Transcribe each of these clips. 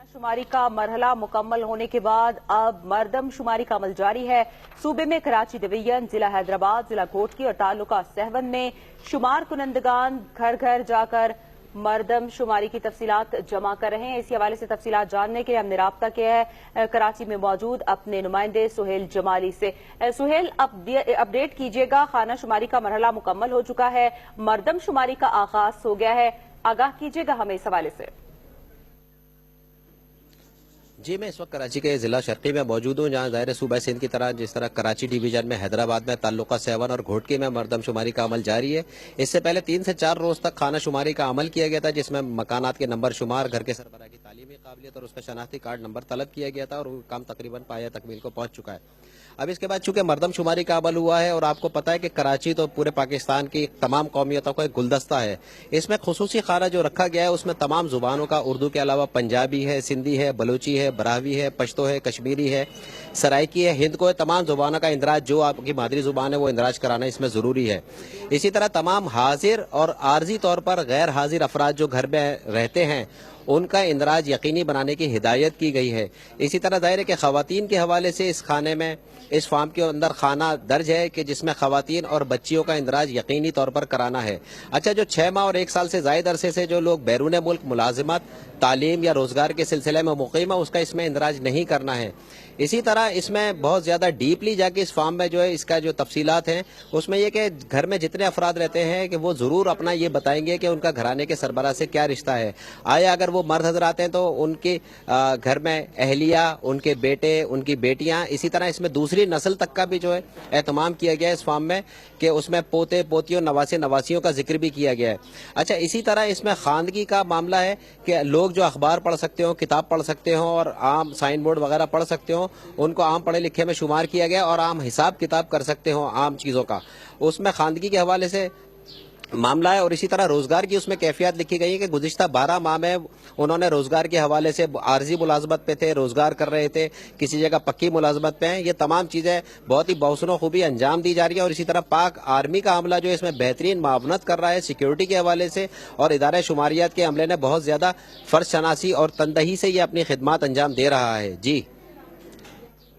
शुमारी का मरहला मुकम्मल होने के बाद अब मरदम शुमारी का अमल जारी है। सूबे में कराची डिवीजन, जिला हैदराबाद, जिला कोटकी और तालुका सहवन में शुमार कुनंदगान घर घर जाकर मरदम शुमारी की तफसीलात जमा कर रहे हैं। इसी हवाले से तफसीलात जानने के लिए हमने राब्ता किया है कराची में मौजूद अपने नुमाइंदे सुहेल जमाली से। सुहेल, अपडेट कीजिएगा, खाना शुमारी का मरहला मुकम्मल हो चुका है, मरदम शुमारी का आगाज हो गया है, आगाह कीजिएगा हमें इस हवाले से। जी, मैं इस वक्त कराची के जिला शर्की में मौजूद हूँ, जहाँ ज़ाहिर सूबा सिंध की तरह जिस तरह कराची डिवीजन में, हैदराबाद में, ताल्लुका सेवन और घोटकी में मरदम शुमारी का अमल जारी है। इससे पहले 3 से 4 रोज तक खाना शुमारी का अमल किया गया था, जिसमें मकानात के नंबर शुमार, घर के सरबराह की तालीमी काबिलियत और उसका शनाख्ती कार्ड नंबर तलब किया गया था, और वो काम तकरीबन पाया तकमील को पहुंच चुका है। अब इसके बाद चूंकि मरदम शुमारी का अमल हुआ है, और आपको पता है कि कराची तो पूरे पाकिस्तान की तमाम कौमियतों का एक गुलदस्ता है। इसमें खुसूसी खाना जो रखा गया है उसमें तमाम जुबानों का, उर्दू के अलावा पंजाबी है, सिंधी है, बलूची है, बराहवी है, पश्तो है, कश्मीरी है, सराइकी है, हिंद को है, तमाम जुबानों का इंदराज, जो आपकी मादरी जुबान है वो इंदराज कराना इसमें जरूरी है। इसी तरह तमाम हाजिर और आर्जी तौर पर गैर हाजिर अफराद जो घर में रहते हैं उनका इंदराज यकीनी बनाने की हिदायत की गई है। इसी तरह जाहिर है कि खवातीन के हवाले से इस खाने में, इस फार्म के अंदर खाना दर्ज है कि जिसमें खवातीन और बच्चियों का इंदराज यकीनी तौर पर कराना है। अच्छा, जो 6 माह और 1 साल से जायद अरसे से जो लोग बैरून मुल्क मुलाजिमत, तालीम या रोजगार के सिलसिले में मुकीम है, उसका इसमें इंदराज नहीं करना है। इसी तरह इसमें बहुत ज्यादा डीपली जाके इस फार्म में जो है इसका जो तफसीलात हैं उसमें यह कि घर में जितने अफराद रहते हैं कि वो जरूर अपना ये बताएंगे कि उनका घराने के सरबराह से क्या रिश्ता है। आया अगर वो मर्द हजरात हैं तो उनके घर में अहलिया, उनके बेटे, उनकी बेटियां, इसी तरह इसमें दूसरी नस्ल तक का भी जो है एहतमाम किया गया है इस फार्म में, कि उसमें पोते पोतियों, नवासे नवासियों का जिक्र भी किया गया है। अच्छा, इसी तरह इसमें खानगी का मामला है कि लोग जो अखबार पढ़ सकते हो, किताब पढ़ सकते हो और आम साइन बोर्ड वगैरह पढ़ सकते हो, उनको आम पढ़े लिखे में शुमार किया गया, और आम हिसाब किताब कर सकते हो आम चीजों का, उसमें खानगी के हवाले से मामला है। और इसी तरह रोजगार की उसमें कैफियत लिखी गई है कि गुज़िश्ता 12 माह में उन्होंने रोजगार के हवाले से आर्जी मुलाजमत पे थे, रोजगार कर रहे थे, किसी जगह पक्की मुलाजमत पे हैं। ये तमाम चीजें बहुत ही बहुसनो खूबी अंजाम दी जा रही है। और इसी तरह पाक आर्मी का अमला जो है इसमें बेहतरीन मावनत कर रहा है सिक्योरिटी के हवाले से, और इदारे शुमारियात के अमले ने बहुत ज्यादा फर्ज शनासी और तनदही से ये अपनी खिदमत अंजाम दे रहा है। जी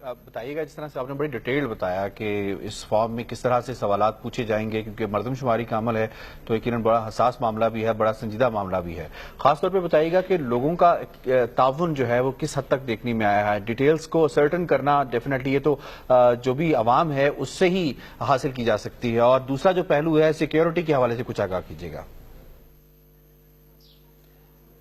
आप बताइएगा, जिस तरह से आपने बड़ी डिटेल बताया कि इस फॉर्म में किस तरह से सवालात पूछे जाएंगे, क्योंकि मरदम शुमारी का अमल है तो यकीनन बड़ा हसास मामला भी है, बड़ा संजीदा मामला भी है। खासतौर पे बताइएगा कि लोगों का ताउन जो है वो किस हद तक देखने में आया है। डिटेल्स को सर्टन करना डेफिनेटली ये तो जो भी आवाम है उससे ही हासिल की जा सकती है। और दूसरा जो पहलू है सिक्योरिटी के हवाले से कुछ आगाह कीजिएगा।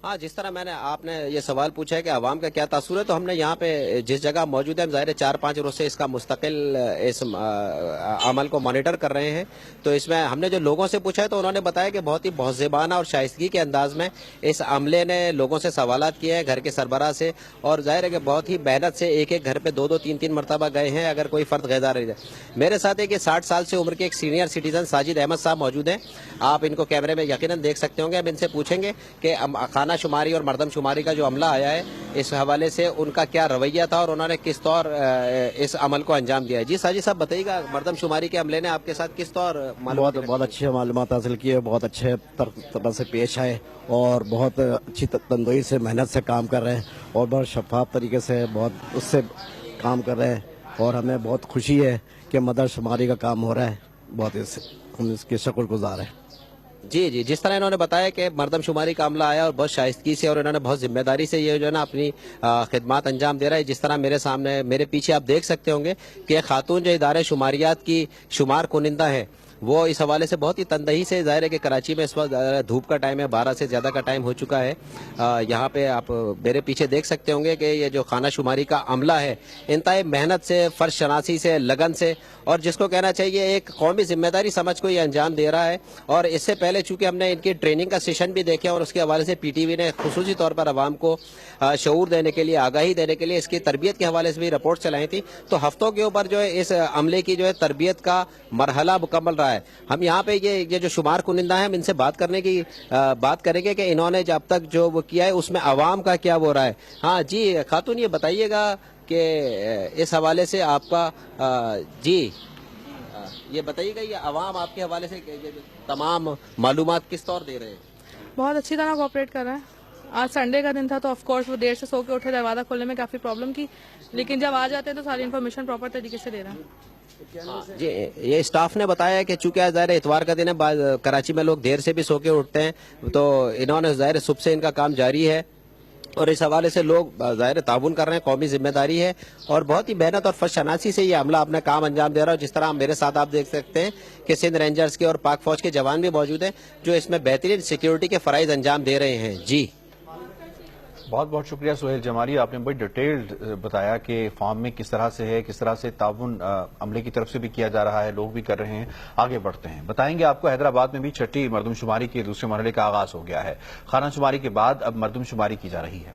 हाँ, जिस तरह मैंने आपने ये सवाल पूछा है कि आवाम का क्या तासुर है, तो हमने यहाँ पे जिस जगह मौजूद है, ज़ाहिर 4-5 रोज से इसका मुस्तकिल इस अमल को मॉनिटर कर रहे हैं। तो इसमें हमने जो लोगों से पूछा है तो उन्होंने बताया कि बहुत ही बहुज़बाना और शाइस्तगी के अंदाज में इस अमले ने लोगों से सवालात किए हैं, घर के सरबराह से, और जाहिर है कि बहुत ही मेहनत से एक एक घर पे 2-2, 3-3 मरतबा गए हैं अगर कोई फर्द गैदार रह जाए। मेरे साथ एक 60 साल से उम्र के एक सीनियर सिटीजन साजिद अहमद साहब मौजूद हैं। आप इनको कैमरे में यकीनन देख सकते होंगे। अब इनसे पूछेंगे कि खाना शुमारी और मरदम शुमारी का जो अमला आया है इस हवाले से उनका क्या रवैया था और उन्होंने किस तौर इस अमल को अंजाम दिया है। जी साजिद साहब बताइएगा, मरदम शुमारी के अमले ने आपके साथ किस तौर बहुत अच्छे मालूमात हासिल किए, बहुत अच्छे तरह से पेश आए और बहुत अच्छी तंदुरुस्ती से मेहनत से काम कर रहे हैं और बहुत शफाफ तरीके से बहुत उससे काम कर रहे हैं। और हमें बहुत खुशी है कि मरदम शुमारी का काम हो रहा है, बहुत हम इसके शुक्रगुजार हैं। जी जी, जिस तरह इन्होंने बताया कि मरदम शुमारी का अमला आया और बहुत शाइस्तगी से और इन्होंने बहुत जिम्मेदारी से ये जो है ना अपनी खिदमत अंजाम दे रहा है। जिस तरह मेरे सामने, मेरे पीछे आप देख सकते होंगे कि खातून जो इदारे शुमारियात की शुमार कुनिंदा है वो इस हवाले से बहुत ही तनदही से, जाहिर है कि कराची में इस वक्त धूप का टाइम है, 12 से ज़्यादा का टाइम हो चुका है। यहाँ पे आप मेरे पीछे देख सकते होंगे कि ये जो खाना शुमारी का अमला है इंतहाई मेहनत से, फर्ज शनासी से, लगन से, और जिसको कहना चाहिए एक कौमी जिम्मेदारी समझ को ये अंजाम दे रहा है। और इससे पहले चूंकि हमने इनकी ट्रेनिंग का सेशन भी देखे और उसके हवाले से PTV ने खुसूसी तौर पर आवाम को शऊर देने के लिए, आगाही देने के लिए इसकी तरबियत के हवाले से भी रिपोर्ट चलाई थी। तो हफ्तों के ऊपर जो है इस अमले की जो है तरबियत का मरहला मुकम्मल रहा है। हम यहाँ पे ये जो शुमार कुनिंदा है, हम इनसे बात करेंगे कि इन्होंने जब तक जो वो किया है उसमें आवाम का क्या वो रहा है। हाँ जी खातून, ये बताइएगा कि इस हवाले से आपका जी ये बताइएगा, ये आवाम आपके हवाले से तमाम मालूमात किस तौर दे रहे हैं? बहुत अच्छी तरह कोऑपरेट कर रहे हैं। आज संडे का दिन था तो ऑफ कोर्स वो देर से सो के उठे, दरवाजा खोलने में काफी प्रॉब्लम की, लेकिन जब आ जाते हैं तो सारी इन्फॉर्मेशन प्रॉपर तरीके से दे रहे हैं। जी, ये स्टाफ ने बताया है कि चूंकि आज ज़ाहिर है इतवार का दिन है, कराची में लोग देर से भी सो के उठते हैं, तो इन्होंने ज़ाहिर सुबह से इनका काम जारी है और इस हवाले से लोग ज़ाहिर ताउन कर रहे हैं, कौमी जिम्मेदारी है और बहुत ही मेहनत और फर्शनासी से ये अमला अपना काम अंजाम दे रहा है। जिस तरह मेरे साथ आप देख सकते हैं कि सिंध रेंजर्स के और पाक फौज के जवान भी मौजूद हैं जो इसमें बेहतरीन सिक्योरिटी के फराइज अंजाम दे रहे हैं। जी, बहुत बहुत शुक्रिया सुहेल जमाली, आपने बड़ी डिटेल्ड बताया कि फार्म में किस तरह से है, किस तरह से ताउन अमले की तरफ से भी किया जा रहा है, लोग भी कर रहे हैं। आगे बढ़ते हैं, बताएंगे आपको हैदराबाद में भी छठी मरदमशुमारी के दूसरे मरहले का आगाज हो गया है। खानाशुमारी के बाद अब मरदमशुमारी की जा रही है।